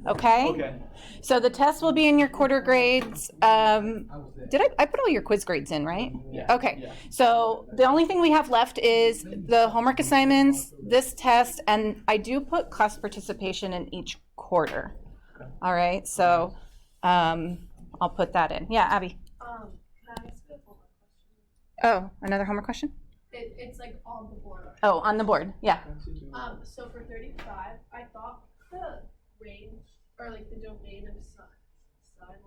okay? Okay. So the test will be in your quarter grades. Did I put all your quiz grades in, right? Yeah. Okay. Yeah. So the only thing we have left is the homework assignments, this test, and I do put class participation in each quarter. Okay. All right. So I'll put that in. Yeah, Abby. Can I ask a homework question? Oh, another homework question? It's like on the board. Oh, on the board. Yeah. So for 35, I thought the range or like the domain of sine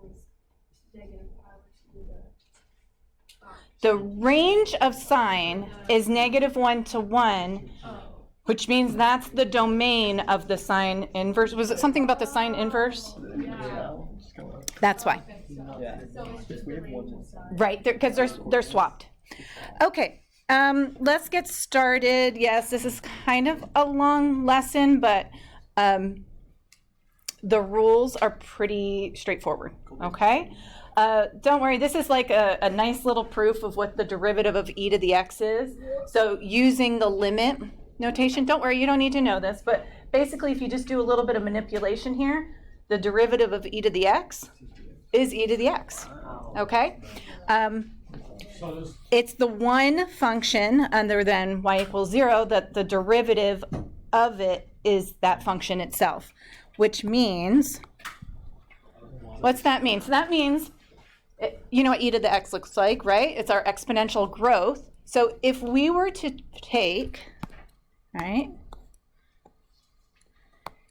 was negative pi to the. The range of sine is -1 to 1, which means that's the domain of the sine inverse. Was it something about the sine inverse? Yeah. That's why. Yeah. So it's just the range of sine. Right, because they're swapped. Okay, let's get started. Yes, this is kind of a long lesson, but the rules are pretty straightforward, okay? Don't worry, this is like a nice little proof of what the derivative of e to the x is. So using the limit notation, don't worry, you don't need to know this, but basically if you just do a little bit of manipulation here, the derivative of e to the x is e to the x, okay? It's the one function other than y equals 0 that the derivative of it is that function itself, which means, what's that mean? So that means, you know what e to the x looks like, right? It's our exponential growth. So if we were to take, right?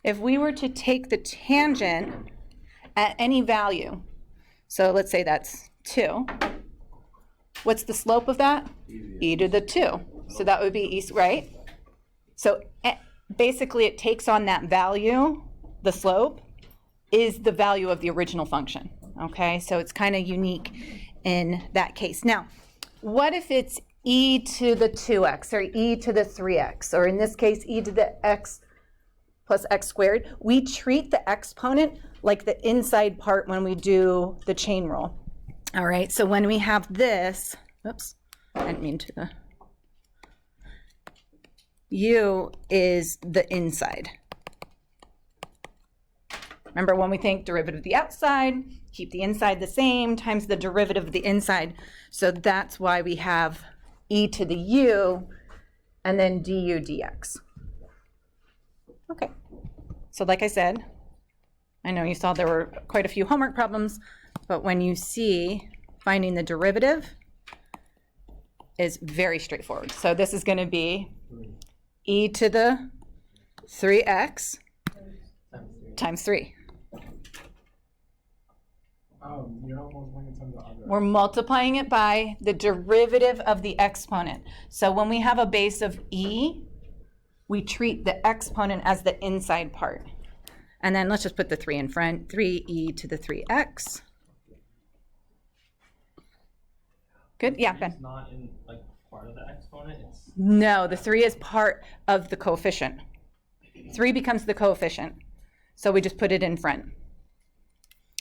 If we were to take the tangent at any value, so let's say that's 2, what's the slope of that? E to the 2. So that would be e, right? So basically it takes on that value, the slope, is the value of the original function, okay? So it's kind of unique in that case. Now, what if it's e to the 2x or e to the 3x, or in this case, e to the x plus x squared? We treat the exponent like the inside part when we do the chain rule. All right, so when we have this, oops, I didn't mean to, u is the inside. Remember when we think derivative of the outside, keep the inside the same times the derivative of the inside. So that's why we have e to the u and then du dx. Okay, so like I said, I know you saw there were quite a few homework problems, but when you see finding the derivative is very straightforward. So this is going to be e to the 3x times 3. We're multiplying it by the derivative of the exponent. So when we have a base of e, we treat the exponent as the inside part. And then let's just put the 3 in front, 3e to the 3x. Good, yeah, Ben. It's not in like part of the exponent. No, the 3 is part of the coefficient. 3 becomes the coefficient. So we just put it in front.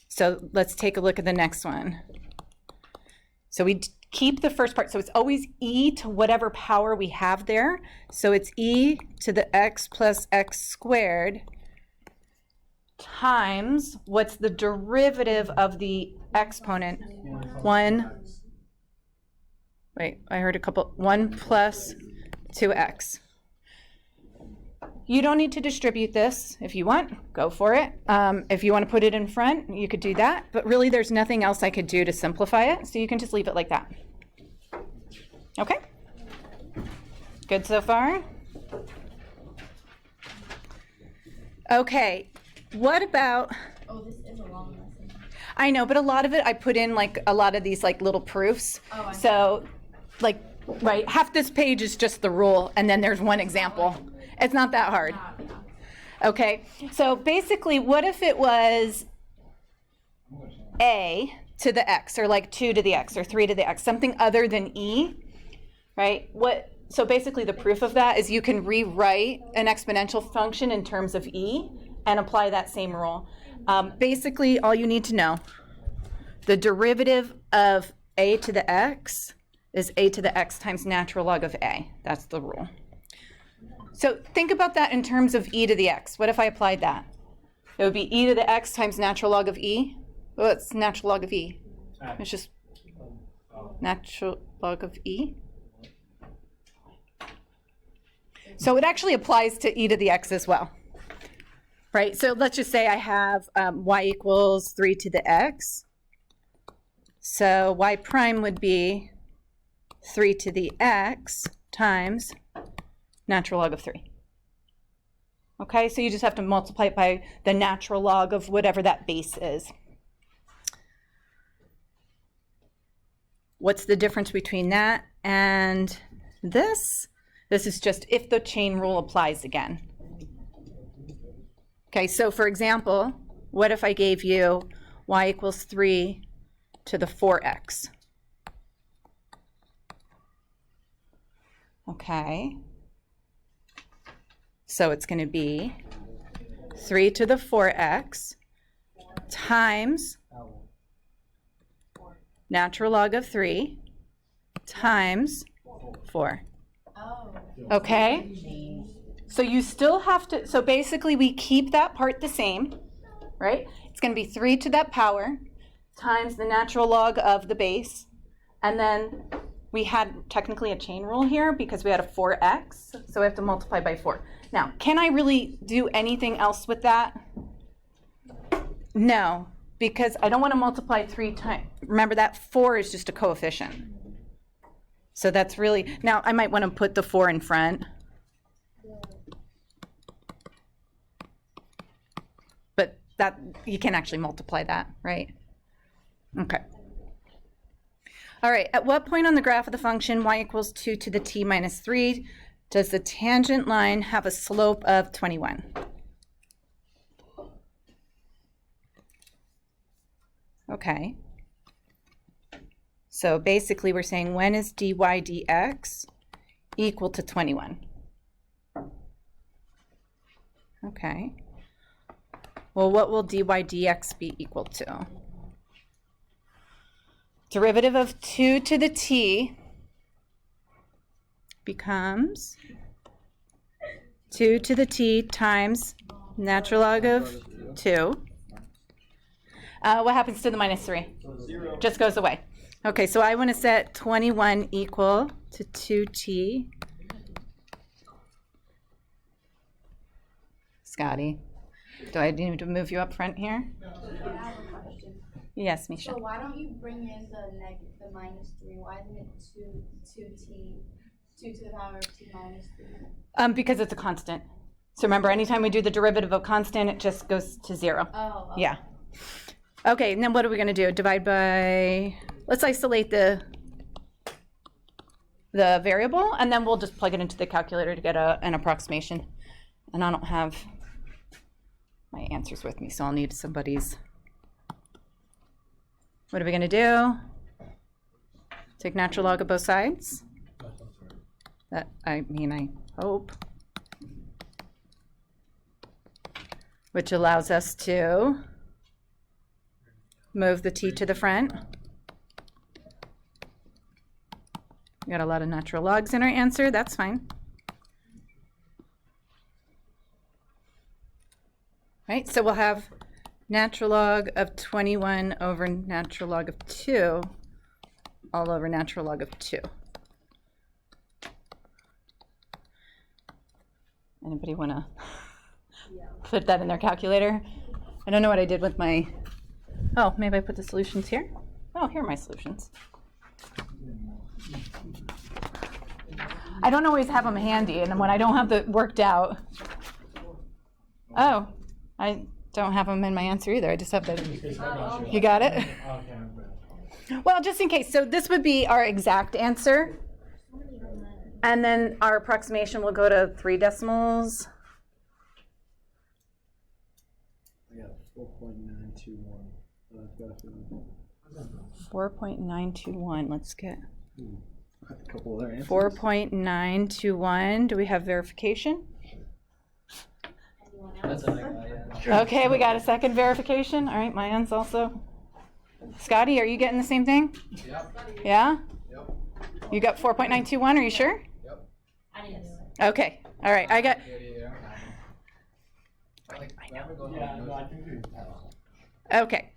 So let's take a look at the next one. So we keep the first part. So it's always e to whatever power we have there. So it's e to the x plus x squared times, what's the derivative of the exponent? 1. Wait, I heard a couple. 1 plus 2x. You don't need to distribute this. If you want, go for it. If you want to put it in front, you could do that. But really, there's nothing else I could do to simplify it, so you can just leave it like that. Okay? Good so far? Okay, what about... Oh, this is a long lesson. I know, but a lot of it, I put in like a lot of these like little proofs. Oh, I so, like, right, half this page is just the rule, and then there's one example. It's not that hard. Okay, so basically, what if it was a to the x, or like 2 to the x, or 3 to the x, something other than e, right? So basically, the proof of that is you can rewrite an exponential function in terms of e and apply that same rule. Basically, all you need to know, the derivative of a to the x is a to the x times natural log of a. That's the rule. So think about that in terms of e to the x. What if I applied that? It would be e to the x times natural log of e. Well, it's natural log of e. It's just natural log of e. So it actually applies to e to the x as well, right? So let's just say I have y equals 3 to the x. So y prime would be 3 to the x times natural log of 3. Okay, so you just have to multiply it by the natural log of whatever that base is. What's the difference between that and this? This is just if the chain rule applies again. Okay, so for example, what if I gave you y equals 3 to the 4x? Okay. So it's going to be 3 to the 4x times natural log of 3 times 4. Okay? So you still have to, so basically we keep that part the same, right? It's going to be 3 to that power times the natural log of the base. And then we had technically a chain rule here because we had a 4x, so we have to multiply by 4. Now, can I really do anything else with that? No, because I don't want to multiply 3 times. Remember that 4 is just a coefficient. So that's really, now I might want to put the 4 in front. But that, you can actually multiply that, right? Okay. All right, at what point on the graph of the function y equals 2 to the t minus 3 does the tangent line have a slope of 21? Okay. So basically we're saying when is dy dx equal to 21? Okay. Well, what will dy dx be equal to? Derivative of 2 to the t becomes 2 to the t times natural log of 2. What happens to the minus 3? 0. Just goes away. Okay, so I want to set 21 equal to 2t. Scotty, do I need to move you up front here? I have a question. Yes, Misha. So why don't you bring in the minus 3? Why isn't it 2 to the power of t minus 3? Because it's a constant. So remember, anytime we do the derivative of constant, it just goes to 0. Oh, okay. Yeah. Okay, and then what are we going to do? Divide by, let's isolate the variable, and then we'll just plug it into the calculator to get an approximation. And I don't have my answers with me, so I'll need somebody's. What are we going to do? Take natural log of both sides? That, I hope. Which allows us to move the t to the front. We got a lot of natural logs in our answer, that's fine. Right, so we'll have natural log of 21 over natural log of 2 all over natural log of 2. Anybody want to put that in their calculator? I don't know what I did with my, oh, maybe I put the solutions here? Oh, here are my solutions. I don't always have them handy, and when I don't have the worked out, oh, I don't have them in my answer either. I just have the, you got it? Well, just in case. So this would be our exact answer. And then our approximation will go to 3 decimals. I got 4.921. I've got a feeling. 4.921. Let's get A couple other answers. 4.921. Do we have verification? Anyone That's else? Okay, we got a second verification. All right, Mayan's also. Scotty, are you getting the same thing? Yep. Yeah? Yep. You got 4.921, are you sure? Yep. I didn't do it. Okay, all right, I got, Yeah. Yeah, no, I think we can tell. Okay.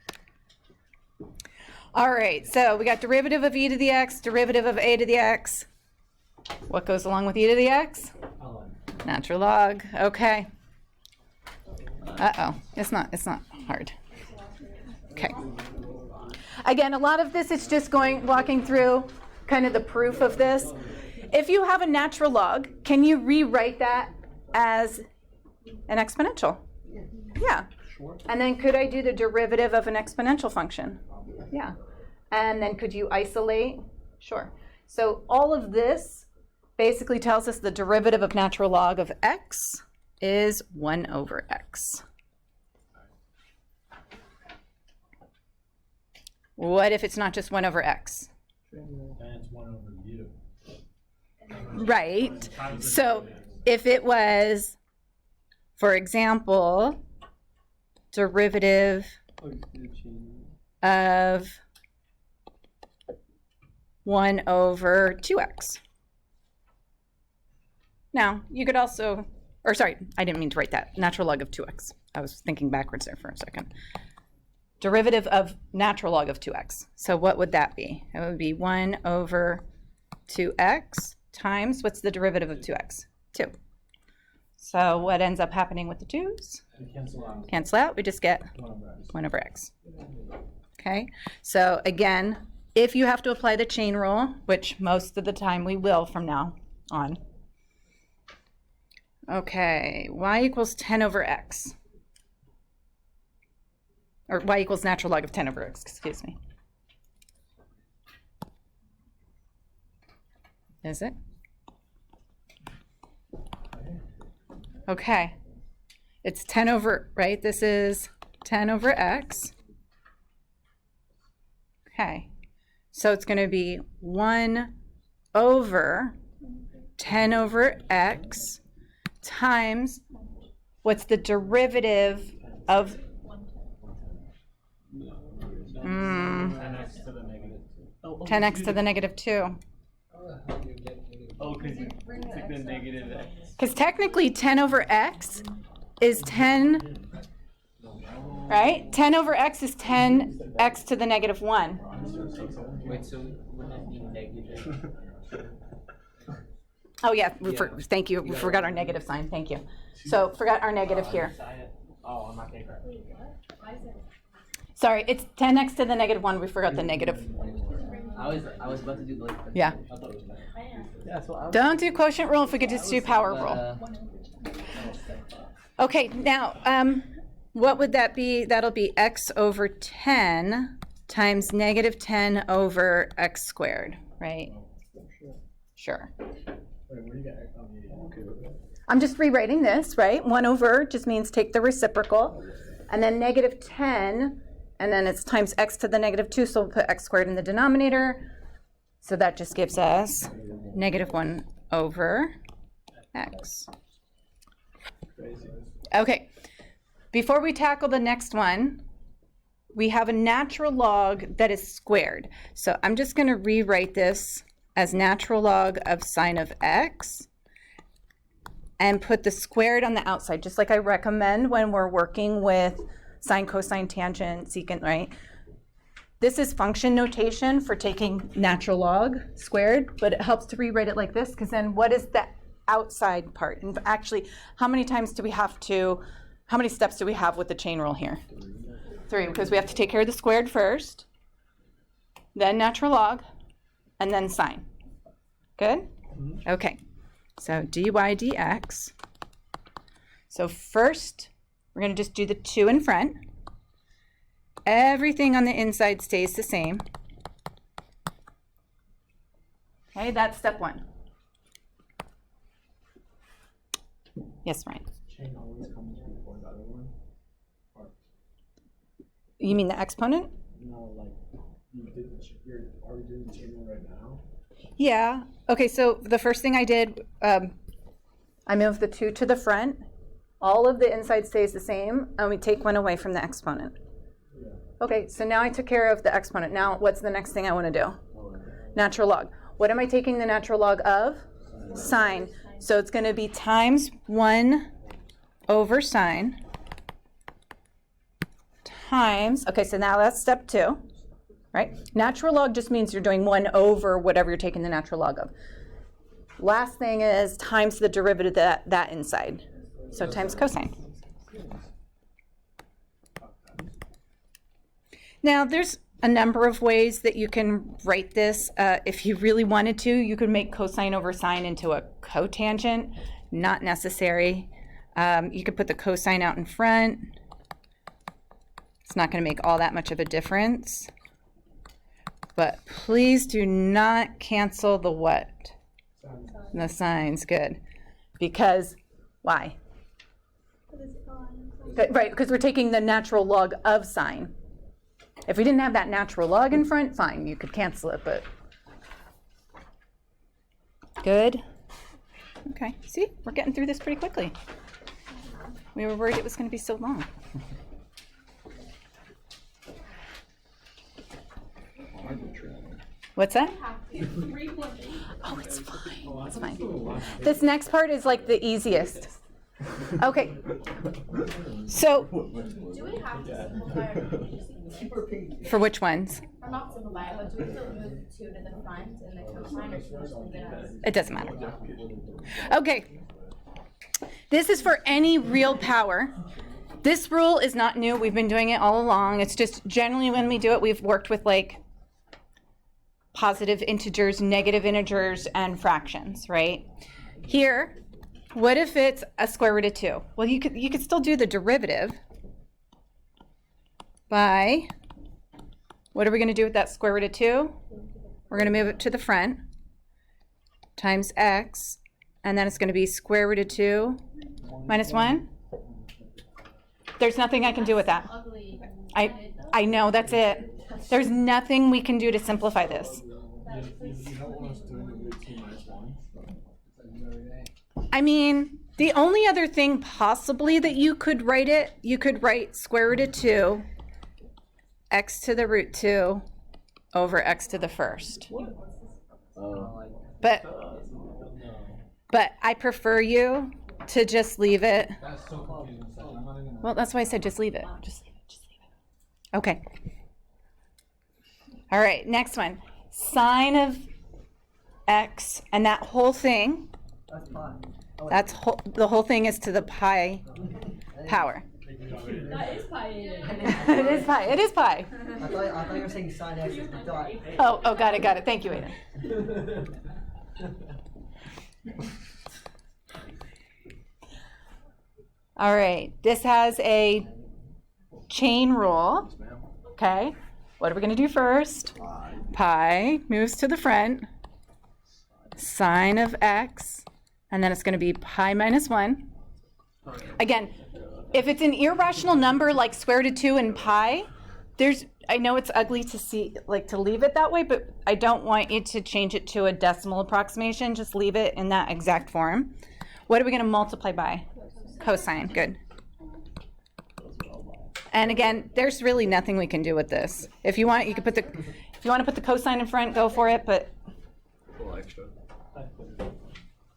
All right, so we got derivative of e to the x, derivative of a to the x. What goes along with e to the x? Natural log. Okay. Uh-oh. It's not hard. Okay. Again, a lot of this is just walking through kind of the proof of this. If you have a natural log, can you rewrite that as an exponential? Yeah. And then could I do the derivative of an exponential function? Yeah. And then could you isolate? Sure. So all of this basically tells us the derivative of natural log of x is 1 over x. What if it's not just 1 over x? And it's 1 over u. Right. So if it was, for example, derivative of 1 over 2x. Now, you could also, or sorry, I didn't mean to write that. Natural log of 2x. I was thinking backwards there for a second. Derivative of natural log of 2x. So what would that be? It would be 1 over 2x times, what's the derivative of 2x? 2. So what ends up happening with the 2's? We cancel out. Cancel out, we just get 1 over x. 1 over x. Okay, so again, if you have to apply the chain rule, which most of the time we will from now on. Okay, y equals 10 over x. Or y equals natural log of 10 over x, excuse me. Is it? Okay. It's 10 over, right? This is 10 over x. Okay. So it's going to be 1 over 10 over x times, what's the derivative of 10x to the negative 2. 10x to the negative 2? Oh, because you took the negative x. Because technically 10 over x is 10, right? 10 over x is 10x to the negative 1. Wait, so wouldn't that be negative? Oh yeah, thank you. We forgot our negative sign. Thank you. So forgot our negative here. Oh, I'm not getting correct. Sorry, it's 10x to the negative 1. We forgot the negative. I was about to do like. Yeah. I thought it was better. Yeah, so I Don't do quotient rule if we could just do power rule. Okay, now what would that be? That'll be x over 10 times negative 10 over x squared, right? Sure. I'm just rewriting this, right? 1 over just means take the reciprocal, and then negative 10, and then it's times x to the negative 2, so we'll put x squared in the denominator. So that just gives us negative 1 over x. Okay, before we tackle the next one, we have a natural log that is squared. So I'm just going to rewrite this as natural log of sine of x and put the squared on the outside, just like I recommend when we're working with sine, cosine, tangent, secant, right? This is function notation for taking natural log squared, but it helps to rewrite it like this, because then what is the outside part? And actually, how many steps do we have with the chain rule here? 3, because we have to take care of the squared first, then natural log, and then sine. Good? Okay. So dy dx. So first, we're going to just do the 2 in front. Everything on the inside stays the same. Okay, that's step 1. Yes, Ryan? Chain always comes before the other one? You mean the exponent? No, like, are we doing the chain rule right now? Yeah. Okay, so the first thing I did, I moved the 2 to the front. All of the inside stays the same, and we take 1 away from the exponent. Yeah. Okay, so now I took care of the exponent. Now, what's the next thing I want to do? Natural log. What am I taking the natural log of? Sine. So it's going to be times 1 over sine. times, okay, so now that's step 2, right? Natural log just means you're doing 1 over whatever you're taking the natural log of. Last thing is times the derivative of that inside. So times cosine. Now, there's a number of ways that you can write this. If you really wanted to, you could make cosine over sine into a cotangent. Not necessary. You could put the cosine out in front. It's not going to make all that much of a difference. But please do not cancel the what? The signs, good. Because, why? Right, because we're taking the natural log of sine. If we didn't have that natural log in front, fine, you could cancel it, but. Good. Okay, see, we're getting through this pretty quickly. We were worried it was going to be so long. What's that? Oh, it's fine. It's fine. This next part is like the easiest. Okay. So, Do we have to simplify our for which ones? or not simplify it, but do we still move 2 to the front and the cosine, or should we just leave it as? It doesn't matter. Okay. This is for any real power. This rule is not new. We've been doing it all along. It's just generally when we do it, we've worked with like positive integers, negative integers, and fractions, right? Here, what if it's a square root of 2? Well, you could still do the derivative by, what are we going to do with that square root of 2? We're going to move it to the front, times x, and then it's going to be square root of 2 minus 1. There's nothing I can do with that. Ugly. I know, that's it. There's nothing we can do to simplify this. I mean, the only other thing possibly that you could write square root of 2, x to the root 2 over x to the first. But I prefer you to just leave it. Well, that's why I said just leave it. Just leave it. Okay. All right, next one. Sine of x, and that whole thing, the whole thing is to the pi power. That is pi. It is pi. It is pi. I thought you were saying sine x is the dot. Oh, got it. Thank you, Aiden. All right, this has a chain rule. Okay, what are we going to do first? Pi moves to the front, sine of x, and then it's going to be pi minus 1. Again, if it's an irrational number like square root of 2 and pi, I know it's ugly to see, like to leave it that way, but I don't want you to change it to a decimal approximation. Just leave it in that exact form. What are we going to multiply by? Cosine. Good. And again, there's really nothing we can do with this. If you want, you could if you want to put the cosine in front, go for it, but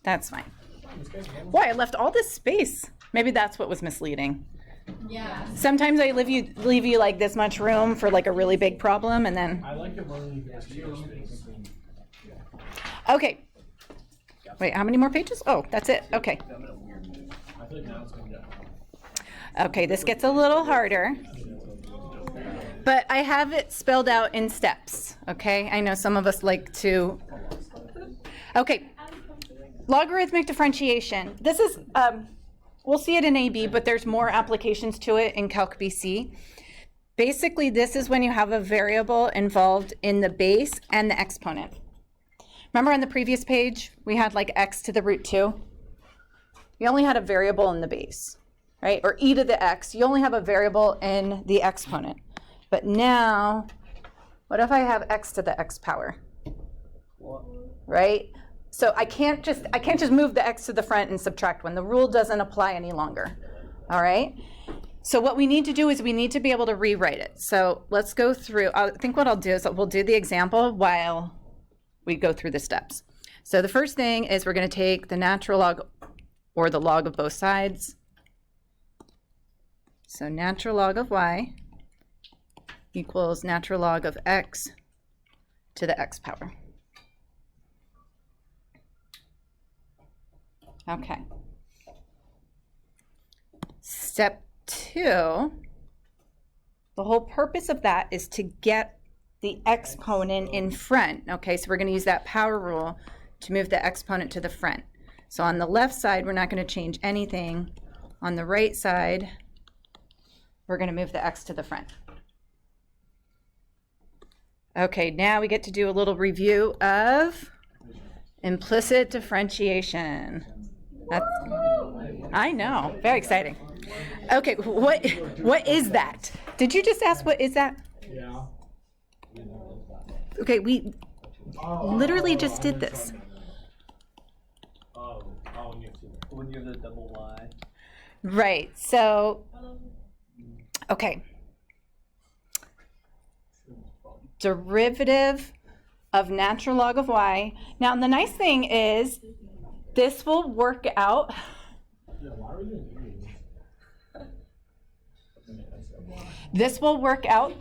that's fine. Boy, I left all this space. Maybe that's what was misleading. Yeah. Sometimes I leave you like this much room for like a really big problem, and then. I like it when you extra space. Okay. Wait, how many more pages? Oh, that's it. Okay. I feel like now it's going to get. Okay, this gets a little harder, but I have it spelled out in steps, okay? I know some of us like to. Okay, logarithmic differentiation. This is, we'll see it in AB, but there's more applications to it in Calc BC. Basically, this is when you have a variable involved in the base and the exponent. Remember on the previous page, we had like x to the root 2? You only had a variable in the base. Right, or e to the x, you only have a variable in the exponent. But now, what if I have x to the x power? Right? So I can't just move the x to the front and subtract 1. The rule doesn't apply any longer. All right? So what we need to do is we need to be able to rewrite it. So let's go through. I think what I'll do is we'll do the example while we go through the steps. So the first thing is we're going to take the natural log or the log of both sides. So natural log of y equals natural log of x to the x power. Okay. Step 2, the whole purpose of that is to get the exponent in front. Okay, so we're going to use that power rule to move the exponent to the front. So on the left side, we're not going to change anything. On the right side, we're going to move the x to the front. Okay, now we get to do a little review of implicit differentiation. I know, very exciting. Okay, what is that? Did you just ask what is that? Yeah. Okay, we literally just did this. When you have the double y. Right, so, okay. Derivative of natural log of y. Now, the nice thing is this will work out. This will work out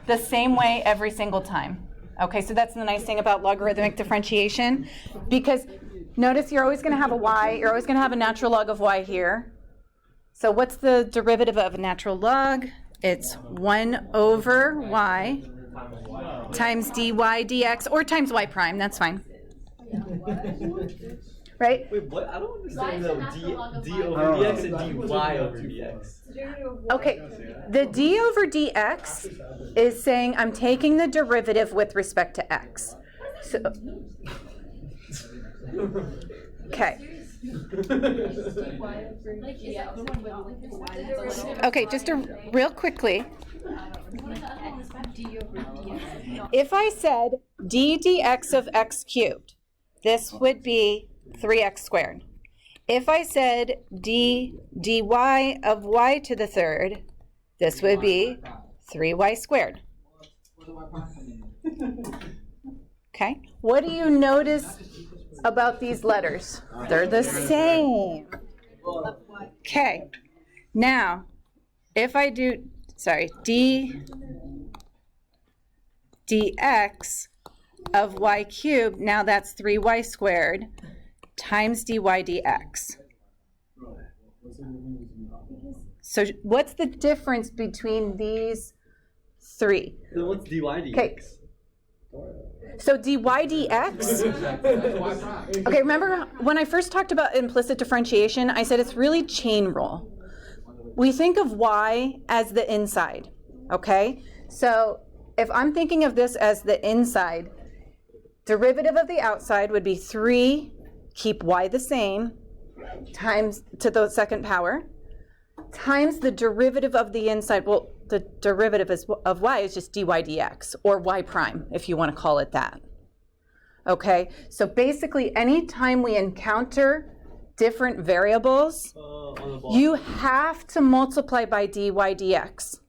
the same way every single time. Okay, so that's the nice thing about logarithmic differentiation, because notice you're always going to have a y, you're always going to have a natural log of y here. So what's the derivative of a natural log? It's 1 over y times dy dx, or times y prime, that's fine. Right? Wait, what? I don't understand though. D over dx and dy over dx. Okay, the d over dx is saying I'm taking the derivative with respect to x. So, okay. Okay, just real quickly. If I said d dx of x cubed, this would be 3x squared. If I said d dy of y to the third, this would be 3y squared. Okay, what do you notice about these letters? They're the same. Okay, now if I do, d dx of y cubed, now that's 3y squared times dy dx. So what's the difference between these three? Then what's dy dx? Okay. So dy dx, okay, remember when I first talked about implicit differentiation, I said it's really chain rule. We think of y as the inside, okay? So if I'm thinking of this as the inside, derivative of the outside would be 3, keep y the same, times to the second power, times the derivative of the inside. Well, the derivative of y is just dy dx, or y prime, if you want to call it that. Okay, so basically anytime we encounter different variables, you have to multiply by dy dx.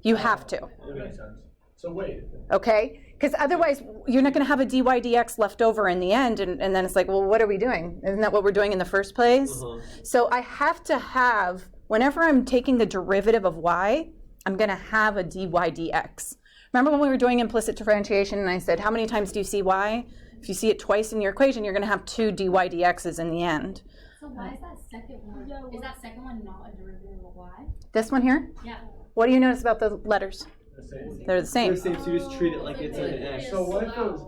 You have to. That makes sense. So wait. Okay? Because otherwise, you're not going to have a dy dx left over in the end, and then it's like, well, what are we doing? Isn't that what we're doing in the first place? So I have to have, whenever I'm taking the derivative of y, I'm going to have a dy dx. Remember when we were doing implicit differentiation and I said, how many times do you see y? If you see it twice in your equation, you're going to have 2 dy dx's in the end. So why is that second one? Is that second one not a derivative of y? This one here? Yeah. What do you notice about the letters? They're the same. So you just treat it like it's an x. So what if it was,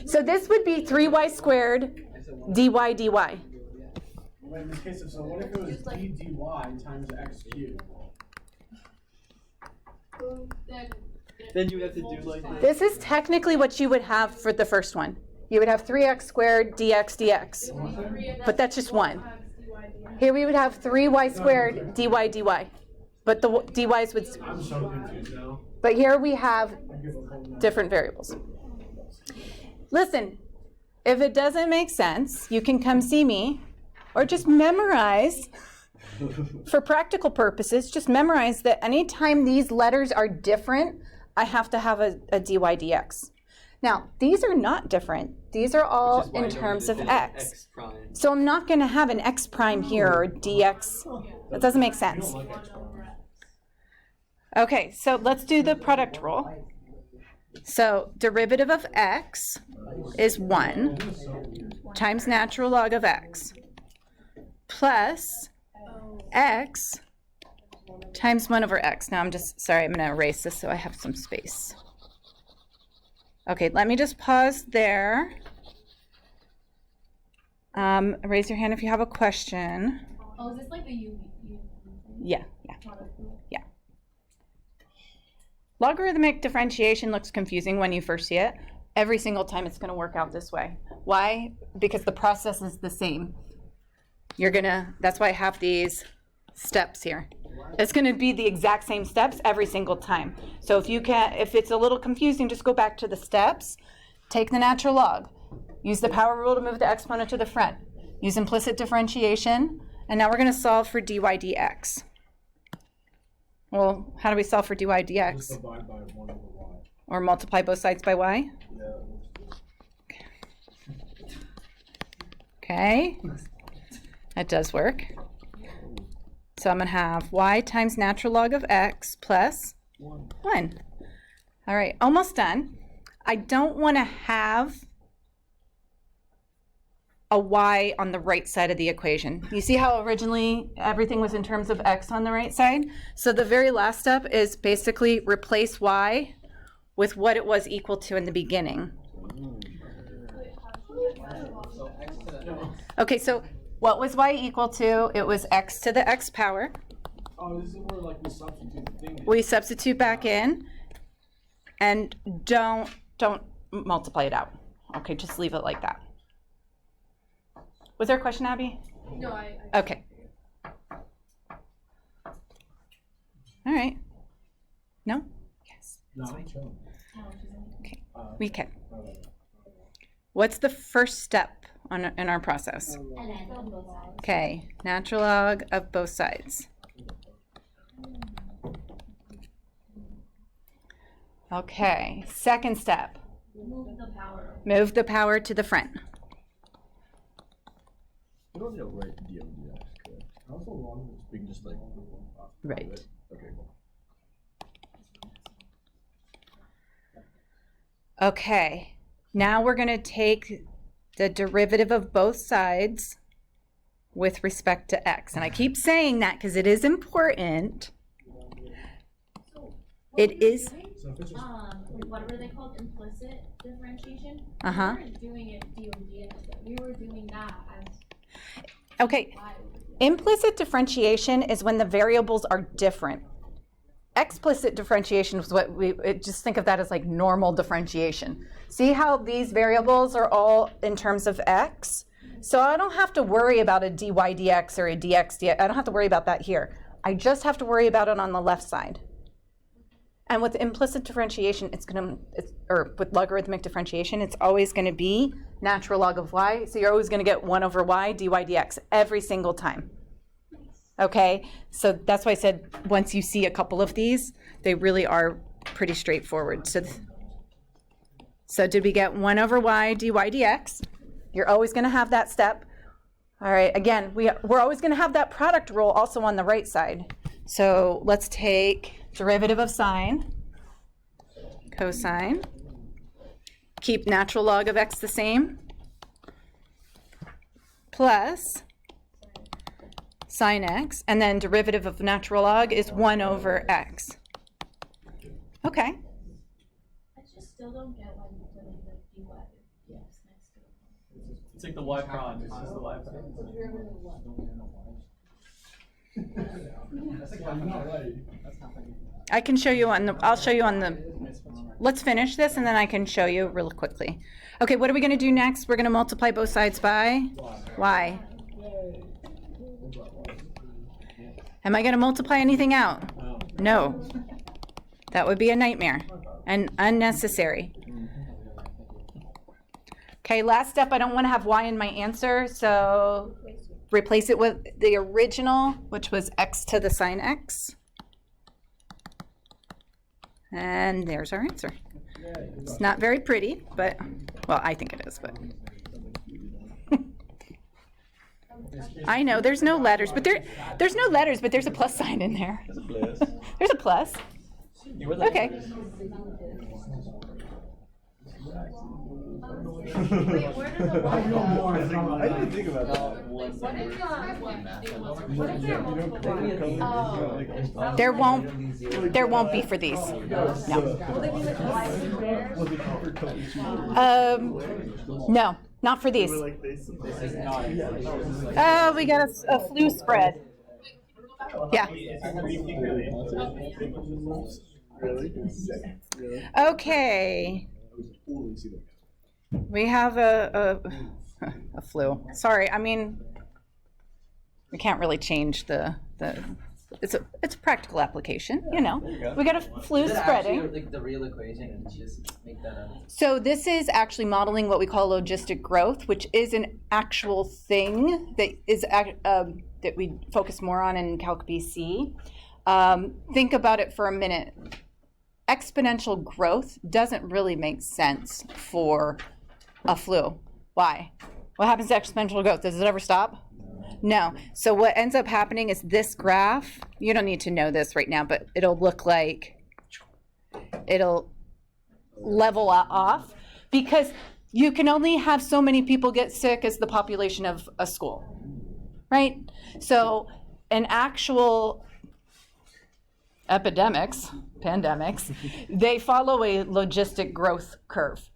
So this would be 3y squared dy dy. wait, in this case, so what if it was d dy times x cubed? Then you have to do like This is technically what you would have for the first one. You would have 3x squared dx dx. But that's just one. Here we would have 3y squared dy dy. But the dy's would, I'm so confused now. but here we have different variables. Listen, if it doesn't make sense, you can come see me, or just memorize. For practical purposes, just memorize that anytime these letters are different, I have to have a dy dx. Now, these are not different. These are all in terms of x. prime. So I'm not going to have an x prime here or dx. That doesn't make sense. Okay, so let's do the product rule. So derivative of x is 1 times natural log of x plus x times 1 over x. Now I'm just, sorry, I'm going to erase this so I have some space. Okay, let me just pause there. Raise your hand if you have a question. Oh, is this like a U? Yeah. Logarithmic differentiation looks confusing when you first see it. Every single time it's going to work out this way. Why? Because the process is the same. That's why I have these steps here. It's going to be the exact same steps every single time. So if it's a little confusing, just go back to the steps, take the natural log, use the power rule to move the exponent to the front, use implicit differentiation, and now we're going to solve for dy dx. Well, how do we solve for dy dx? Just divide by 1 over y. Or multiply both sides by y? Yeah. Okay, that does work. So I'm going to have y times natural log of x plus 1. All right, almost done. I don't want to have a y on the right side of the equation. You see how originally everything was in terms of x on the right side? So the very last step is basically replace y with what it was equal to in the beginning. Okay, so what was y equal to? It was x to the x power. Oh, this is where like we substitute the thing. We substitute back in, and don't multiply it out. Okay, just leave it like that. Was there a question, Abby? No, I Okay. All right. No? Yes. No, I'm chilling. Okay. We can. What's the first step in our process? And then on both sides. Okay. Natural log of both sides. Okay. Second step. Move the power. Move the power to the front. You don't need to write d over dx, correct? How long is We can just like. Right. Okay, cool. Okay. Now we're going to take the derivative of both sides with respect to x. And I keep saying that because it is important. It is. What were they called? Implicit differentiation? Uh-huh. We weren't doing it d over dx, but we were doing that as Okay. y over dx. Implicit differentiation is when the variables are different. Explicit differentiation is what just think of that as like normal differentiation. See how these variables are all in terms of x? So I don't have to worry about a dy dx or a dx dx. I don't have to worry about that here. I just have to worry about it on the left side. And with implicit differentiation, or with logarithmic differentiation, it's always going to be natural log of y. So you're always going to get 1 over y dy dx every single time. Okay, so that's why I said once you see a couple of these, they really are pretty straightforward. So did we get 1 over y dy dx? You're always going to have that step. All right, again, we're always going to have that product rule also on the right side. So let's take derivative of sine, cosine, keep natural log of x the same, plus sine x, and then derivative of natural log is 1 over x. Okay. I just still don't get why you put in the dy dx next to it. It's like the y prime. It's just the y prime. I can show you I'll show you on the, let's finish this and then I can show you real quickly. Okay, what are we going to do next? We're going to multiply both sides by y. Am I going to multiply anything out? No. That would be a nightmare and unnecessary. Okay, last step, I don't want to have y in my answer, so replace it with the original, which was x to the sine x. And there's our answer. It's not very pretty, but, well, I think it is, but. I know, there's no letters, but there's no letters, but there's a plus sign in there. There's a plus. There's a plus. Okay. Wait, where did the one go? I didn't think about that. What if what if there are multiple ones? There won't be for these. No. Will they be like live Was it for Coach? No, not for these. We got a flu spread. Yeah. Really? Okay. We have a flu. Sorry, I mean, we can't really change the it's a practical application, you know. We got a flu Is it spreading. actually, like the real equation and just make that up? So this is actually modeling what we call logistic growth, which is an actual thing that is that we focus more on in Calc BC. Think about it for a minute. Exponential growth doesn't really make sense for a flu. Why? What happens to exponential growth? Does it ever stop? No. So what ends up happening is this graph, you don't need to know this right now, but it'll look like, it'll level off because you can only have so many people get sick as the population of a school, right? So an actual pandemics, they follow a logistic growth curve.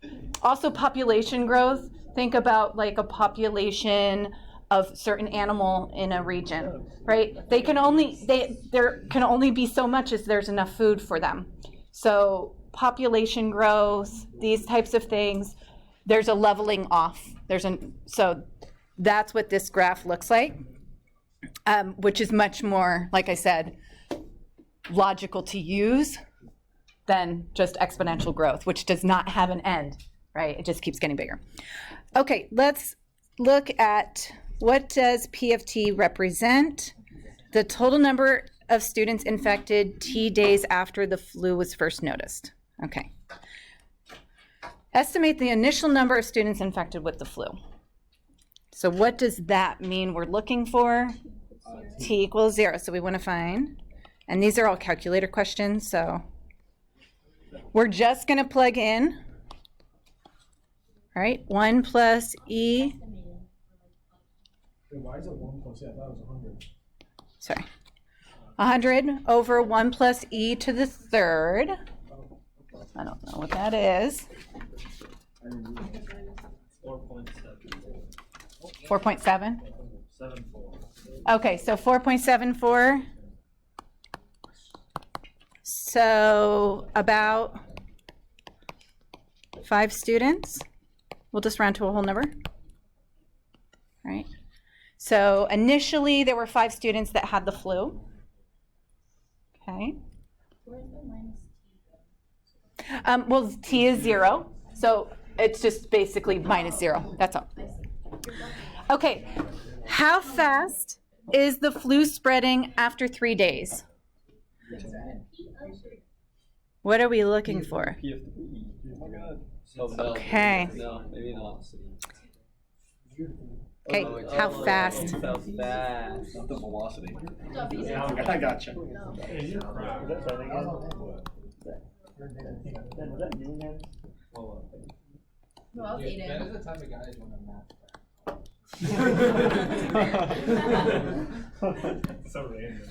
Also population growth, think about like a population of certain animal in a region, right? There can only be so much as there's enough food for them. So population growth, these types of things, there's a leveling off. So that's what this graph looks like, which is much more, like I said, logical to use than just exponential growth, which does not have an end, right? It just keeps getting bigger. Okay, let's look at what does P of T represent? The total number of students infected T days after the flu was first noticed. Okay. Estimate the initial number of students infected with the flu. So what does that mean we're looking for? T equals 0. So we want to find, and these are all calculator questions, so we're just going to plug in, all right, 1 plus E. Why is it 1 plus? Yeah, I thought it was 100. Sorry. 100 over 1 plus E to the third. I don't know what that is. 4.7? Okay, so 4.74. So about 5 students. We'll just round to a whole number. All right. So initially there were 5 students that had the flu. Okay. Where's the minus T? Well, T is 0, so it's just basically minus 0. That's all. Okay. How fast is the flu spreading after 3 days? What are we looking for? Oh my god. Okay. No, maybe not. Okay, how fast? How fast? Not the velocity. I gotcha. Who else ate That it? is the type of guy who's on a math. So random.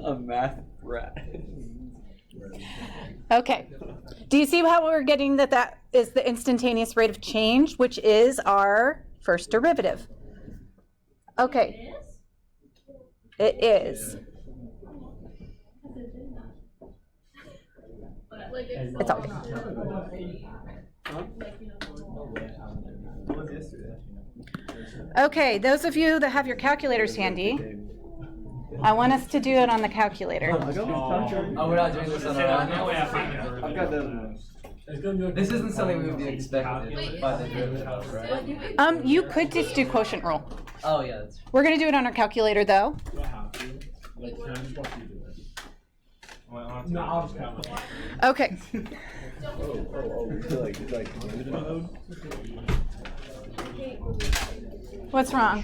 A math rat. Okay. Do you see how we're getting that is the instantaneous rate of change, which is our first derivative? Okay. It is. It's all. Okay, those of you that have your calculators handy, I want us to do it on the calculator. Oh, we're not doing this on our own. I've got them. This isn't something we would be expected by the derivative, right? You could just do quotient rule. Oh yeah, that's We're gonna do it on our calculator though. No, I'll just count. Okay. It's like limited mode. What's wrong?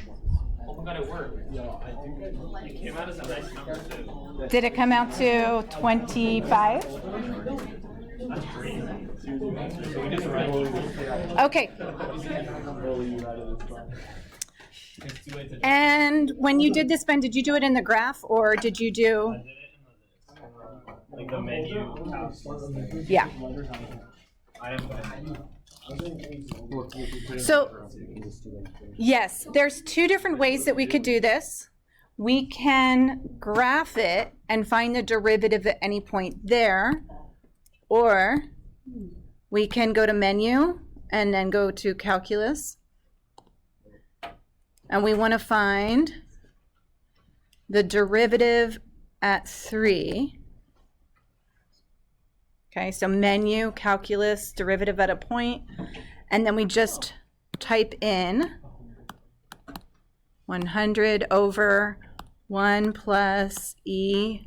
got it work. It came out as a nice number too. Did it come out to 25? That's crazy. So we just write. Okay. And when you did this, Ben, did you do it in the graph or did you do? I did it in like the menu. Yeah. I am. So, yes, there's two different ways that we could do this. We can graph it and find the derivative at any point there, or we can go to menu and then go to calculus. And we want to find the derivative at 3. Okay, so menu, calculus, derivative at a point, and then we just type in 100 over 1 plus e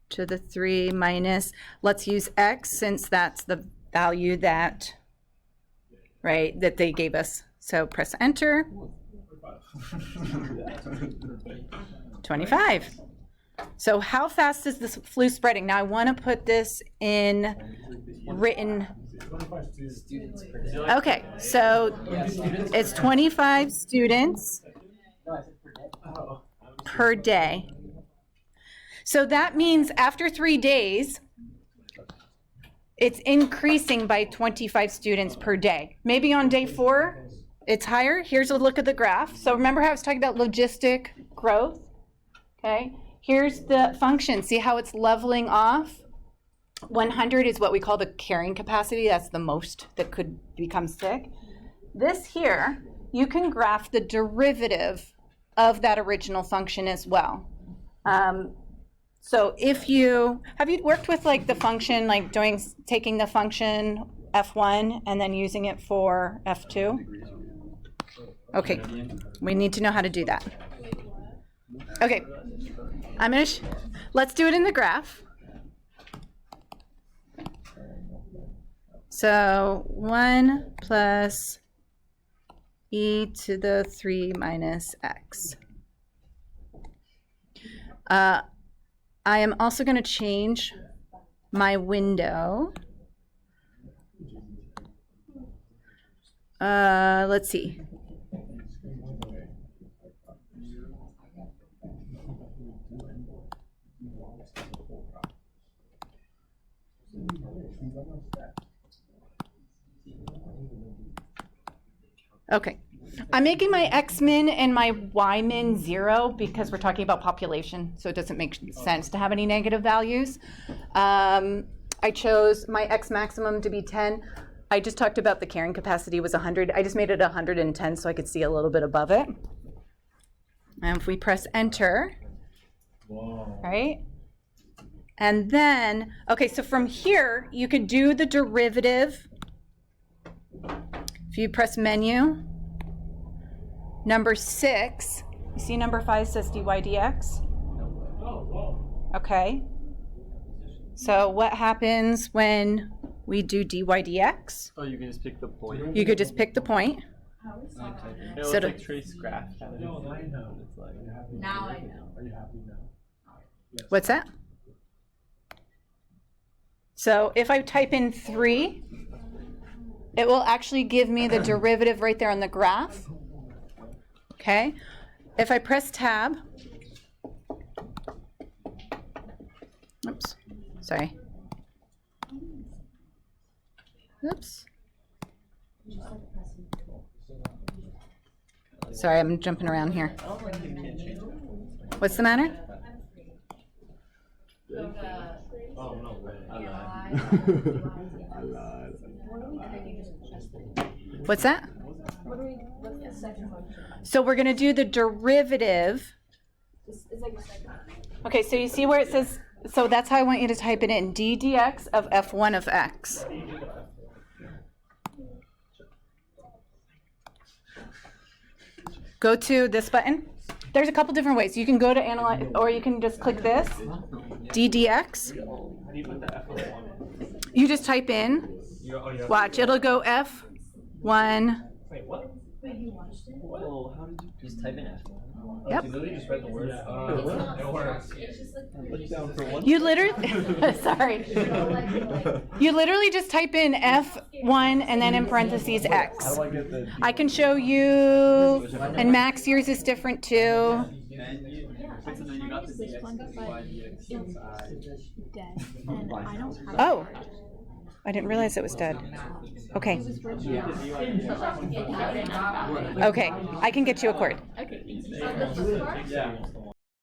to the 3 minus, let's use x since that's the value that, right, that they gave us. So press enter. 25. So how fast is this flu spreading? Now I want to put this in written. Okay, so it's 25 students per day. So that means after 3 days, it's increasing by 25 students per day. Maybe on day 4, it's higher. Here's a look at the graph. So remember how I was talking about logistic growth? Okay. Here's the function. See how it's leveling off? 100 is what we call the carrying capacity. That's the most that could become sick. This here, you can graph the derivative of that original function as well. So if have you worked with like the function, like taking the function f1 and then using it for f2? Okay, we need to know how to do that. Okay. Let's do it in the graph. So 1 plus e to the 3 minus x. I am also going to change my window. Let's see. Okay, I'm making my x-min and my y-min 0 because we're talking about population, so it doesn't make sense to have any negative values. I chose my x-maximum to be 10. I just talked about the carrying capacity was 100. I just made it 110 so I could see a little bit above it. And if we press enter, right? And then, okay, so from here, you could do the derivative. If you press menu, number 6, you see number 5 says dy dx? Okay. So what happens when we do dy dx? Oh, you can just pick the point. You could just pick the point. It So looks to- like trace graph kind of. It's like, Now I know. What's that? So if I type in 3, it will actually give me the derivative right there on the graph. Okay. If I press tab, oops, sorry. Oops. Sorry, I'm jumping around here. What's the matter? oh no way. What's that? So we're going to do the derivative. Okay, so you see where it says, so that's how I want you to type it in, d dx of f1 of x. Go to this button. There's a couple different ways. You can go to analyze, or you can just click this, d dx. How do you put the F on one? You just type in, watch, it'll go f1 Wait, what? Wait, you watched it? Whoa, how did you Just type in F1. Yep. You literally just read the words. It's not, It works. it's just like. Look down for one. You literally, sorry. You literally just type in F1 and then in parentheses X. How do I get the? I can show you, and Max, yours is different too. And you got the This dx one, and but y dx inside. dead, and I don't have. Oh, I didn't realize it was dead. Okay. Okay, I can get you a cord. Okay, thank you. Yeah.